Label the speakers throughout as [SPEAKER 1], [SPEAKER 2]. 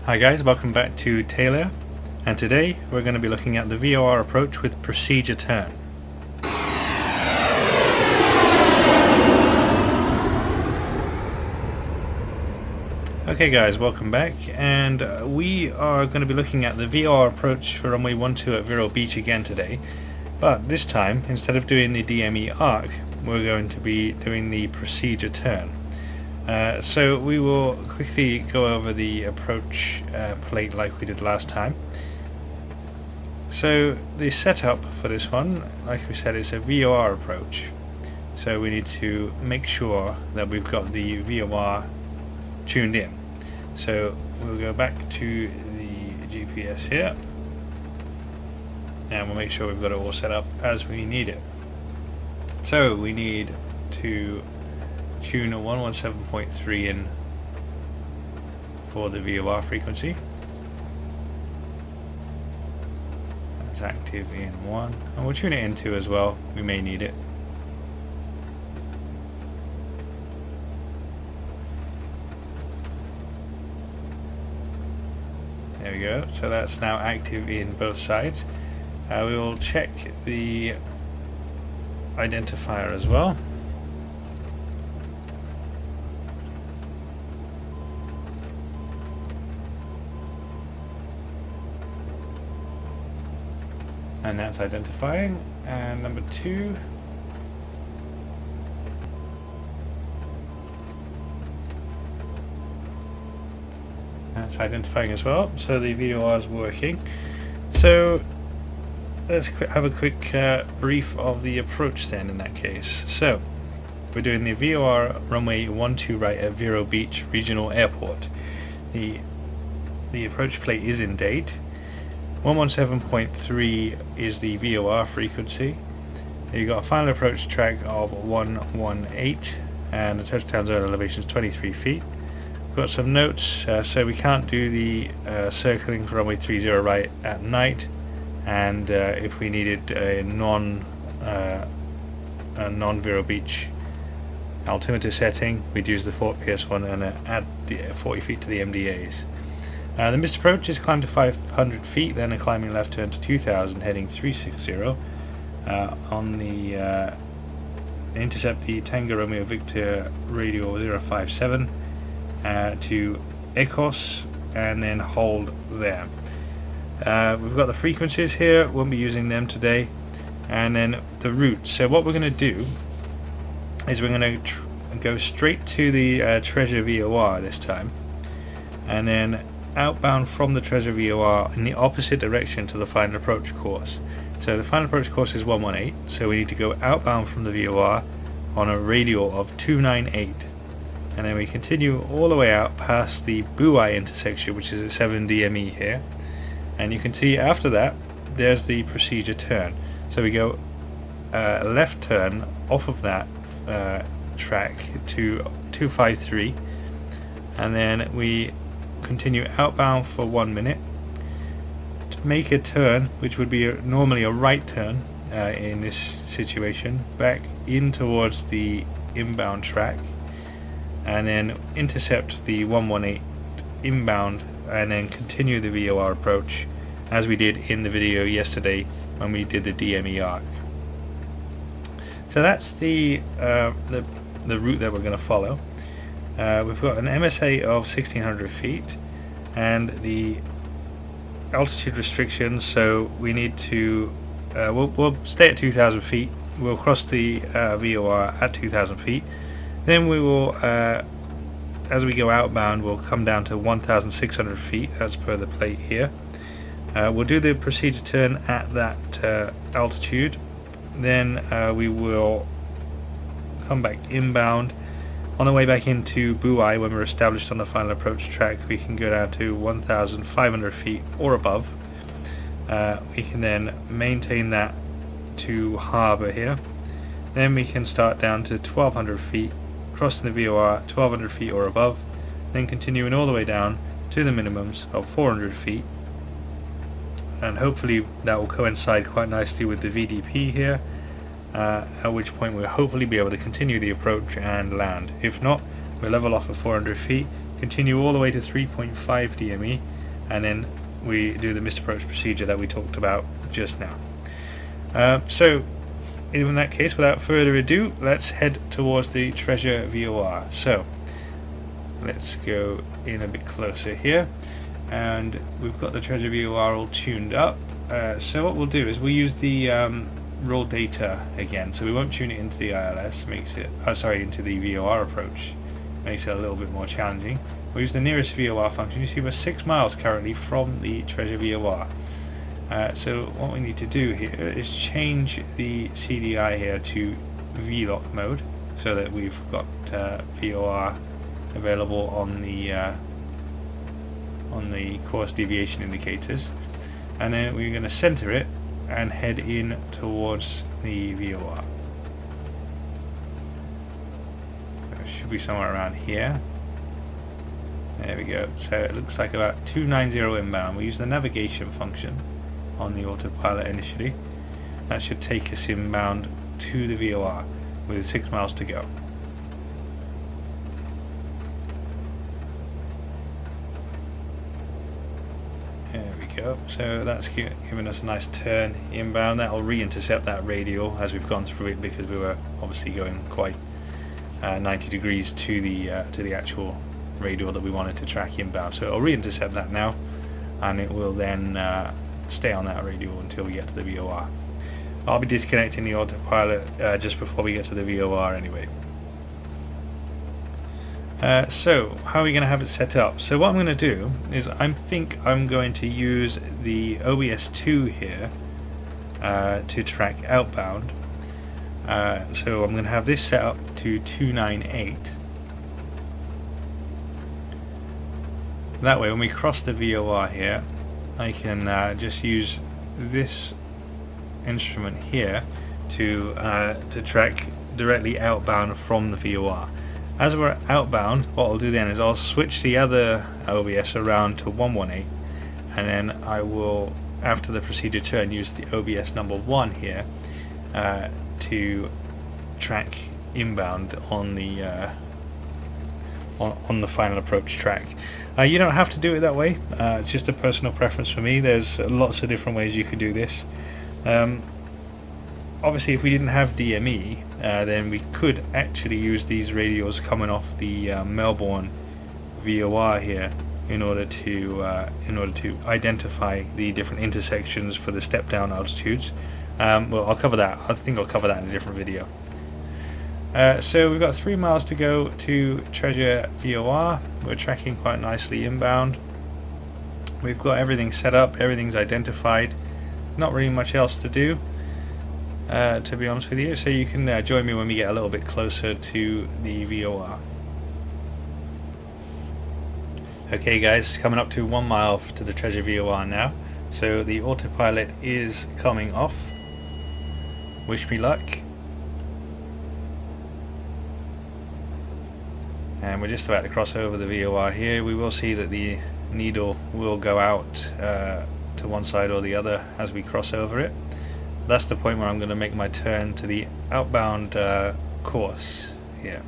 [SPEAKER 1] Hi guys, welcome back to Taylor, and today we're going to be looking at the VOR approach with procedure turn. Okay guys, welcome back, and we are going to be looking at the VOR approach for runway 12 at Vero Beach again today, but this time instead of doing the DME arc we're going to be doing the procedure turn. So we will quickly go over the approach plate like we did last time. So the setup for this one, like we said, is a VOR approach. So we need to make sure that we've got the VOR tuned in. So we'll go back to the GPS here and we'll make sure we've got it all set up as we need it. So we need to tune a 117.3 in for the VOR frequency. That's active in 1, and we'll tune it in 2 as well, we may need it. There we go, so that's now active in both sides. We will check the identifier as well. And that's identifying. And number 2, that's identifying as well, so the VOR is working. So let's have a quick brief of the approach then in that case. So we're doing the VOR runway 12 right at Vero Beach Regional Airport. The approach plate is in date. 117.3 is the VOR frequency. You've got a final approach track of 118 and the touchdown zone elevation is 23 feet. We've got some notes, so we can't do the circling for runway 30 right at night, and if we needed a non-Vero Beach altimeter setting, we'd use the Fort Pierce one and add the 40 feet to the MDAs. The missed approach is climb to 500 feet, then a climbing left turn to 2000, heading 360. On the intercept the Tango Romeo Victor radio 057 to Ecos, and then hold there. We've got the frequencies here, won't be using them today, and then the route. So what we're going to do is we're going to go straight to the Treasure VOR this time, and then outbound from the Treasure VOR in the opposite direction to the final approach course. So the final approach course is 118, so we need to go outbound from the VOR on a radial of 298, and then we continue all the way out past the Buai intersection, which is at 7 DME here, and you can see after that there's the procedure turn. So we go left turn off of that track to 253, and then we continue outbound for 1 minute to make a turn, which would be normally a right turn in this situation, back in towards the inbound track, and then intercept the 118 inbound, and then continue the VOR approach as we did in the video yesterday when we did the DME arc. So that's the route that we're going to follow. We've got an MSA of 1600 feet and the altitude restrictions, so we need to we'll stay at 2000 feet. We'll cross the VOR at 2000 feet, then we will as we go outbound we'll come down to 1600 feet as per the plate here. We'll do the procedure turn at that altitude, then we will come back inbound. On the way back into Buai, when we're established on the final approach track, we can go down to 1,500 feet or above. We can then maintain that to harbour here. Then we can start down to 1,200 feet, crossing the VOR 1,200 feet or above, then continuing all the way down to the minimums of 400 feet. And hopefully that will coincide quite nicely with the VDP here. At which point we'll hopefully be able to continue the approach and land. If not, we'll level off at 400 feet, continue all the way to 3.5 DME, and then we do the missed approach procedure that we talked about just now. So in that case, without further ado, let's head towards the treasure VOR. So let's go in a bit closer here, and we've got the treasure VOR all tuned up. So what we'll do is we'll use the raw data again, so we won't tune it into the ILS, makes it into the VOR approach, makes it a little bit more challenging. We'll use the nearest VOR function. You see we're 6 miles currently from the treasure VOR. So what we need to do here is change the CDI here to VLOC mode, so that we've got VOR available on the course deviation indicators, and then we're going to center it and head in towards the VOR. So it should be somewhere around here. There we go. So it looks like about 290 inbound. We use the navigation function on the autopilot initially. That should take us inbound to the VOR with 6 miles to go. There we go. So that's giving us a nice turn inbound. That will re-intercept that radial as we've gone through it, because we were obviously going quite 90 degrees to the actual radial that we wanted to track inbound. So it'll re-intercept that now, and it will then stay on that radial until we get to the VOR. I'll be disconnecting the autopilot just before we get to the VOR anyway. So how are we going to have it set up? So what I'm going to do is I think I'm going to use the OBS2 here to track outbound. So I'm going to have this set up to 298. That way when we cross the VOR here, I can just use this instrument here to track directly outbound from the VOR. As we're outbound, what I'll do then is I'll switch the other OBS around to 118, and then I will, after the procedure turn, use the OBS number 1 here to track inbound on the final approach track. You don't have to do it that way. It's just a personal preference for me. There's lots of different ways you could do this. Obviously, if we didn't have DME, then we could actually use these radios coming off the Melbourne VOR here in order to identify the different intersections for the step down altitudes. Well, I'll cover that. I think I'll cover that in a different video. So we've got 3 miles to go to treasure VOR. We're tracking quite nicely inbound. We've got everything set up, everything's identified. Not really much else to do, to be honest with you. So you can join me when we get a little bit closer to the VOR. Okay guys, coming up to 1 mile to the treasure VOR now. So the autopilot is coming off. Wish me luck. And we're just about to cross over the VOR here. We will see that the needle will go out to one side or the other as we cross over it. That's the point where I'm going to make my turn to the outbound course here.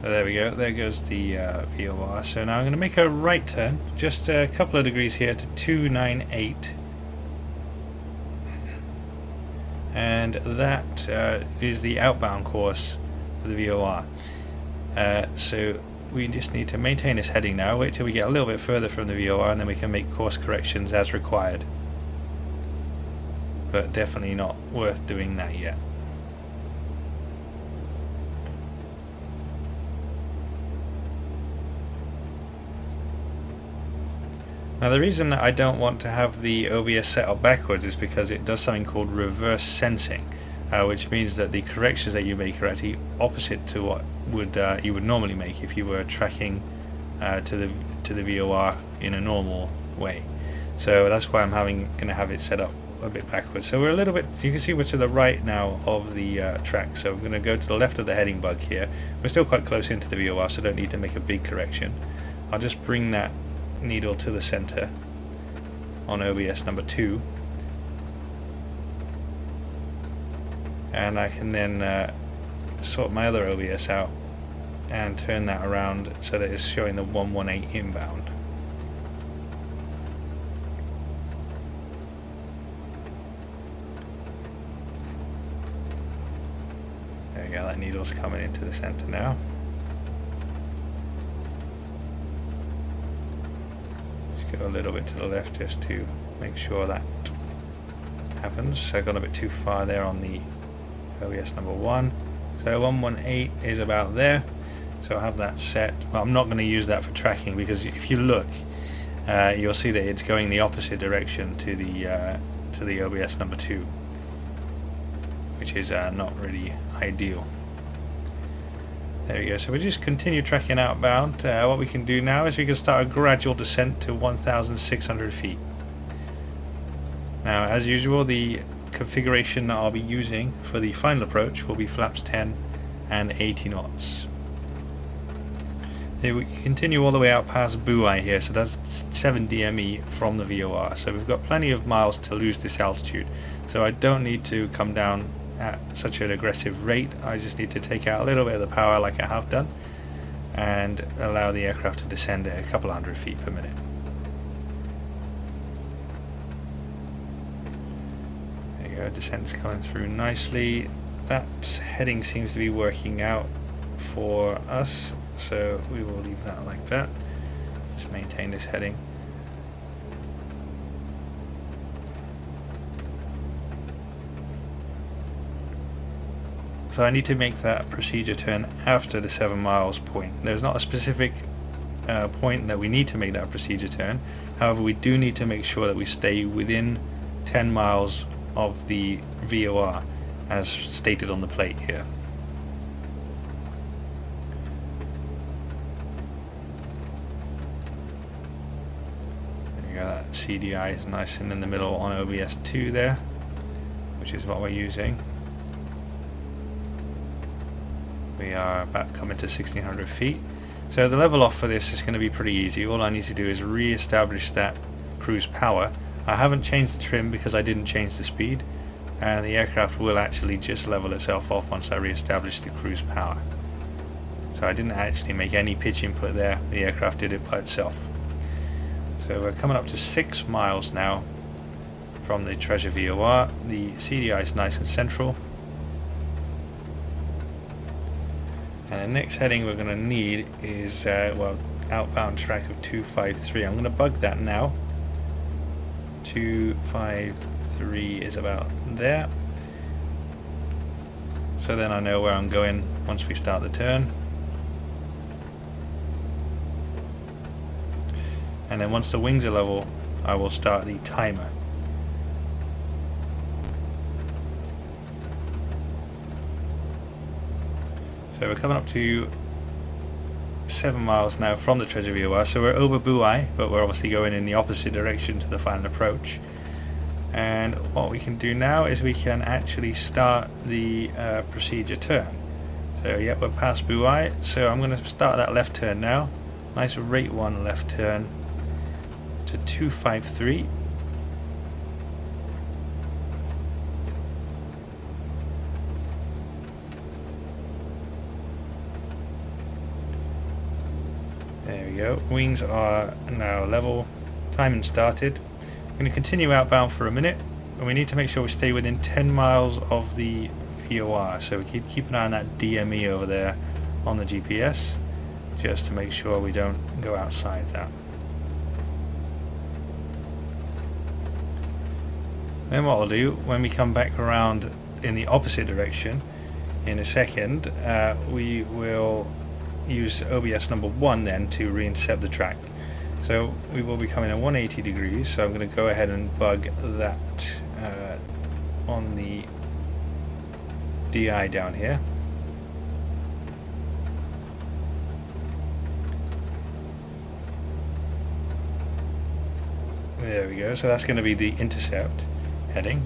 [SPEAKER 1] So there we go, there goes the VOR. So now I'm going to make a right turn, just a couple of degrees here to 298. And that is the outbound course for the VOR. So we just need to maintain this heading now, wait till we get a little bit further from the VOR, and then we can make course corrections as required. But definitely not worth doing that yet. Now the reason that I don't want to have the OBS set up backwards is because it does something called reverse sensing, which means that the corrections that you make are actually opposite to what you would normally make if you were tracking to the VOR in a normal way. So that's why I'm going to have it set up a bit backwards. So we're a little bit, you can see we're to the right now of the track, so I'm going to go to the left of the heading bug here. We're still quite close into the VOR, so don't need to make a big correction. I'll just bring that needle to the center on OBS number 2, and I can then sort my other OBS out and turn that around so that it's showing the 118 inbound. There we go, that needle's coming into the center now. Just go a little bit to the left just to make sure that happens. So I got a bit too far there on the OBS number 1. So 118 is about there. So I'll have that set. Well, I'm not going to use that for tracking because if you look, you'll see that it's going the opposite direction to the OBS number 2, which is not really ideal. There we go. So we just continue tracking outbound. What we can do now is we can start a gradual descent to 1,600 feet. Now, as usual, the configuration that I'll be using for the final approach will be flaps 10 and 80 knots. We continue all the way out past Buoy here, so that's 7 DME from the VOR. So we've got plenty of miles to lose this altitude. So I don't need to come down at such an aggressive rate. I just need to take out a little bit of the power like I have done and allow the aircraft to descend at a couple of hundred feet per minute. There you go, descent's coming through nicely. That heading seems to be working out for us, so we will leave that like that. Just maintain this heading. So I need to make that procedure turn after the 7 miles point. There's not a specific point that we need to make that procedure turn. However, we do need to make sure that we stay within 10 miles of the VOR as stated on the plate here. There we go, that CDI is nice and in the middle on OBS 2 there, which is what we're using. We are about coming to 1600 feet. So the level off for this is going to be pretty easy. All I need to do is re-establish that cruise power. I haven't changed the trim because I didn't change the speed, and the aircraft will actually just level itself off once I re-establish the cruise power. So I didn't actually make any pitch input there, the aircraft did it by itself. So we're coming up to 6 miles now from the Treasure VOR. The CDI is nice and central. And the next heading we're going to need is, well, outbound track of 253. I'm going to bug that now. 253 is about there. So then I know where I'm going once we start the turn. And then once the wings are level, I will start the timer. So we're coming up to 7 miles now from the Treasure VOR, so we're over Buoy, but we're obviously going in the opposite direction to the final approach. And what we can do now is we can actually start the procedure turn. So yeah, we're past Buoy, so I'm going to start that left turn now. Nice rate 1 left turn to 253. There we go, wings are now level, timing started. I'm going to continue outbound for a minute, and we need to make sure we stay within 10 miles of the VOR, so we keep an eye on that DME over there on the GPS, just to make sure we don't go outside that. Then what we'll do, when we come back around in the opposite direction in a second, we will use OBS number 1 then to re-intercept the track. So we will be coming at 180 degrees, so I'm going to go ahead and bug that on the DI down here. There we go, so that's going to be the intercept heading.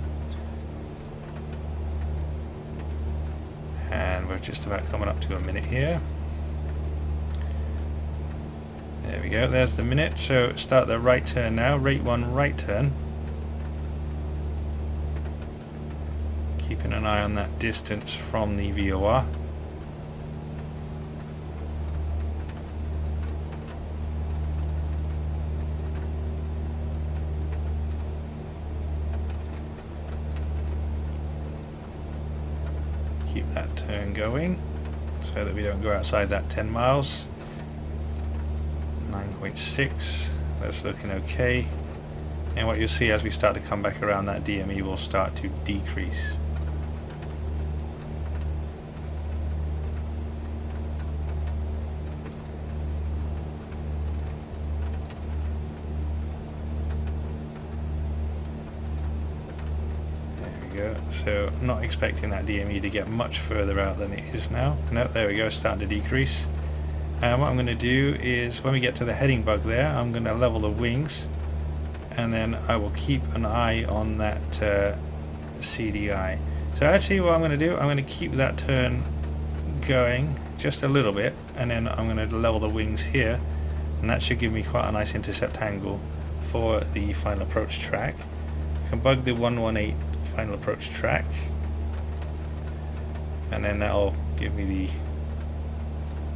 [SPEAKER 1] And we're just about coming up to a minute here. There we go, there's the minute, so start the right turn now, rate 1 right turn. Keeping an eye on that distance from the VOR. keep that turn going so that we don't go outside that 10 miles. 9.6, that's looking okay. And what you'll see as we start to come back around, that DME will start to decrease. So not expecting that DME to get much further out than it is now. No, there we go, starting to decrease. And what I'm going to do is when we get to the heading bug there, I'm going to level the wings, and then I will keep an eye on that CDI. So actually what I'm going to do, I'm going to keep that turn going just a little bit, and then I'm going to level the wings here, and that should give me quite a nice intercept angle for the final approach track. I can bug the 118 final approach track, and then that'll give me the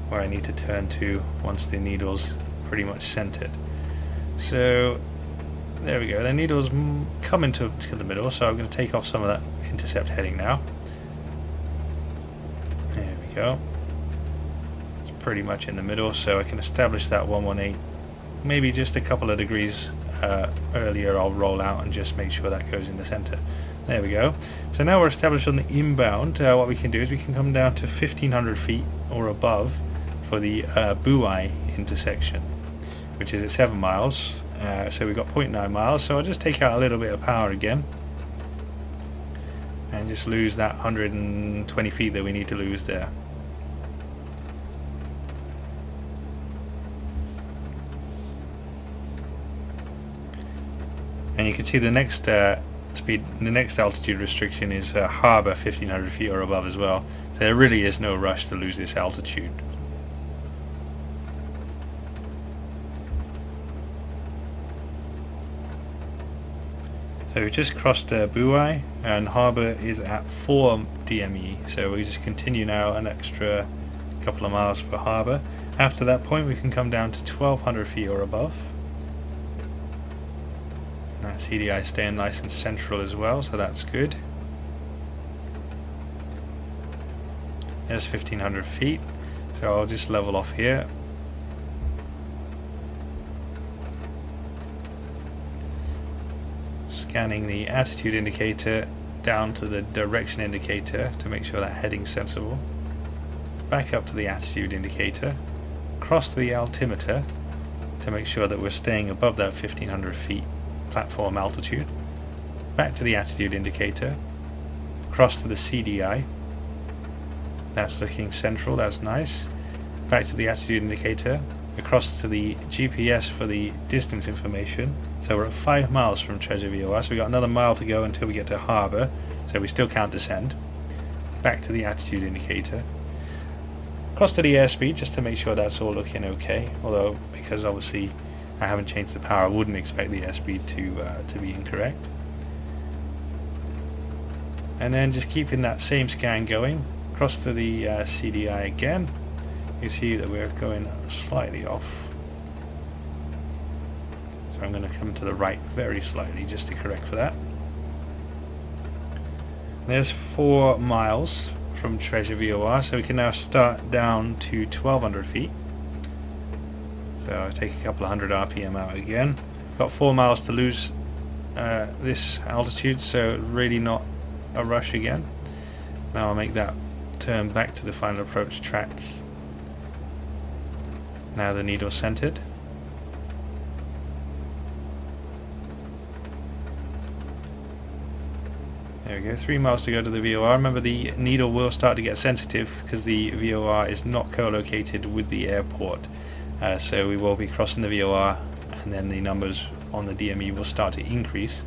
[SPEAKER 1] where I need to turn to once the needle's pretty much centered. So there we go, the needle's coming to the middle, so I'm going to take off some of that intercept heading now. There we go, it's pretty much in the middle, so I can establish that 118 maybe just a couple of degrees earlier. I'll roll out and just make sure that goes in the center. There we go. So now we're established on the inbound. What we can do is we can come down to 1500 feet or above for the Buai intersection, which is at 7 miles. So we've got 0.9 miles. So I'll just take out a little bit of power again and just lose that 120 feet that we need to lose there. And you can see the next speed, the next altitude restriction is harbour 1500 feet or above as well. So there really is no rush to lose this altitude. So we've just crossed Buai, and harbour is at 4 DME. So we just continue now an extra couple of miles for harbour. After that point we can come down to 1200 feet or above. That CDI staying nice and central as well, so that's good. There's 1500 feet, so I'll just level off here. Scanning the attitude indicator down to the direction indicator to make sure that heading's sensible. Back up to the attitude indicator, across to the altimeter to make sure that we're staying above that 1500 feet platform altitude, back to the attitude indicator, across to the CDI, that's looking central, that's nice, back to the attitude indicator, across to the GPS for the distance information. So we're at 5 miles from Treasure VOR, so we've got another mile to go until we get to harbour, so we still can't descend. Back to the attitude indicator, across to the airspeed just to make sure that's all looking okay, although because obviously I haven't changed the power, I wouldn't expect the airspeed to be incorrect. And then just keeping that same scan going, across to the CDI again. You see that we're going slightly off. So I'm going to come to the right very slightly just to correct for that. There's 4 miles from Treasure VOR, so we can now start down to 1200 feet. So I'll take a couple of hundred RPM out again. Got 4 miles to lose this altitude, so really not a rush again. Now I'll make that turn back to the final approach track. Now the needle centered. There we go, 3 miles to go to the VOR. Remember, the needle will start to get sensitive because the VOR is not co-located with the airport. So we will be crossing the VOR, and then the numbers on the DME will start to increase.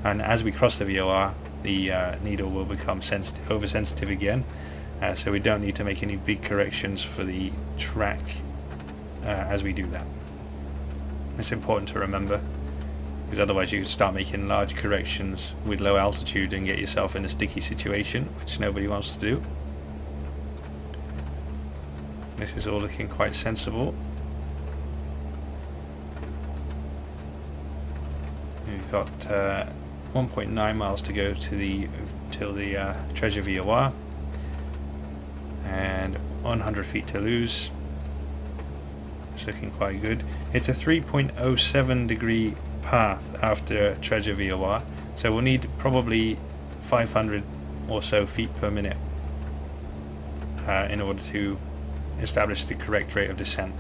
[SPEAKER 1] And as we cross the VOR, the needle will become oversensitive again. So we don't need to make any big corrections for the track as we do that. It's important to remember, because otherwise you could start making large corrections with low altitude and get yourself in a sticky situation, which nobody wants to do. This is all looking quite sensible. We've got 1.9 miles to go to till the Treasure VOR. and 100 feet to lose. It's looking quite good. It's a 3.07 degree path after treasure VOR, so we'll need probably 500 or so feet per minute in order to establish the correct rate of descent.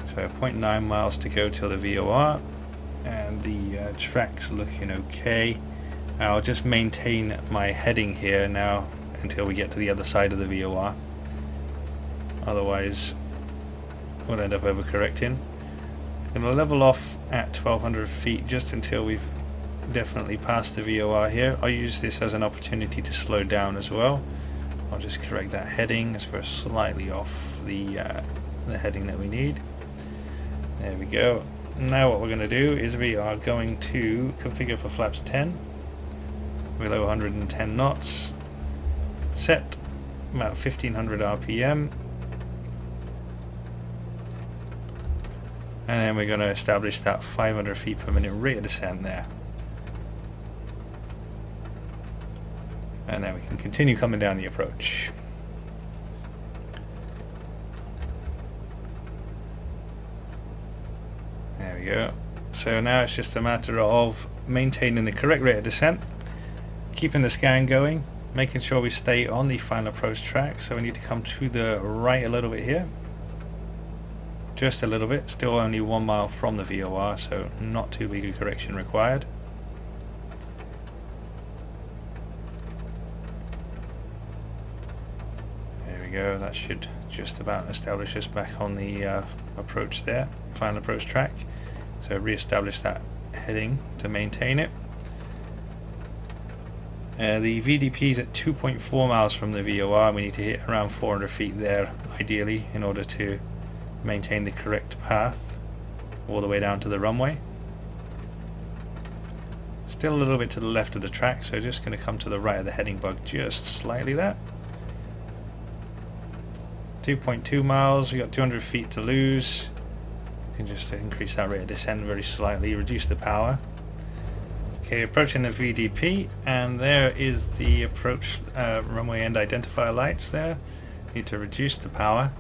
[SPEAKER 1] So 0.9 miles to go till the VOR, and the track's looking okay. I'll just maintain my heading here now until we get to the other side of the VOR, otherwise we'll end up overcorrecting. I'm going to level off at 1200 feet just until we've definitely passed the VOR here. I'll use this as an opportunity to slow down as well. I'll just correct that heading as we're slightly off the heading that we need. There we go. Now what we're going to do is we are going to configure for flaps 10 below 110 knots, set about 1500 RPM, and then we're going to establish that 500 feet per minute rate of descent there. And then we can continue coming down the approach. There we go. So now it's just a matter of maintaining the correct rate of descent, keeping the scan going, making sure we stay on the final approach track. So we need to come to the right a little bit here. Just a little bit, still only 1 mile from the VOR, so not too big a correction required. There we go, that should just about establish us back on the approach there, final approach track. So re-establish that heading to maintain it. The VDP is at 2.4 miles from the VOR. We need to hit around 400 feet there ideally in order to maintain the correct path all the way down to the runway. Still a little bit to the left of the track, so just going to come to the right of the heading bug just slightly there. 2.2 miles, we got 200 feet to lose. We can just increase that rate of descent very slightly, reduce the power. Okay, approaching the VDP, and there is the approach runway end identifier lights there. Need to reduce the power,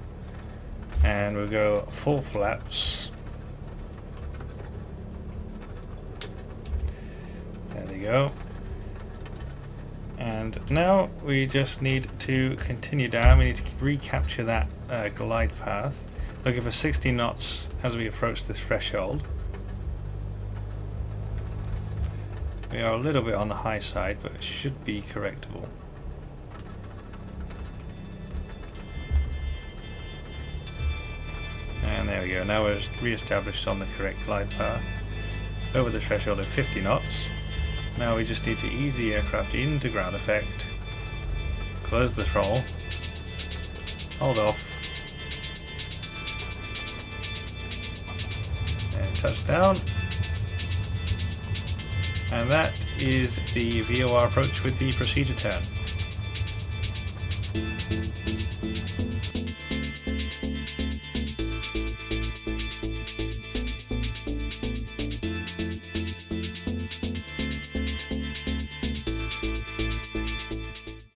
[SPEAKER 1] and we'll go full flaps. There they go. And now we just need to continue down. We need to recapture that glide path, looking for 60 knots as we approach this threshold. We are a little bit on the high side, but it should be correctable. And there we go, now we're re-established on the correct glide path over the threshold of 50 knots. Now we just need to ease the aircraft into ground effect, close the throttle, hold off, and touch down. And that is the VOR approach with the procedure turn.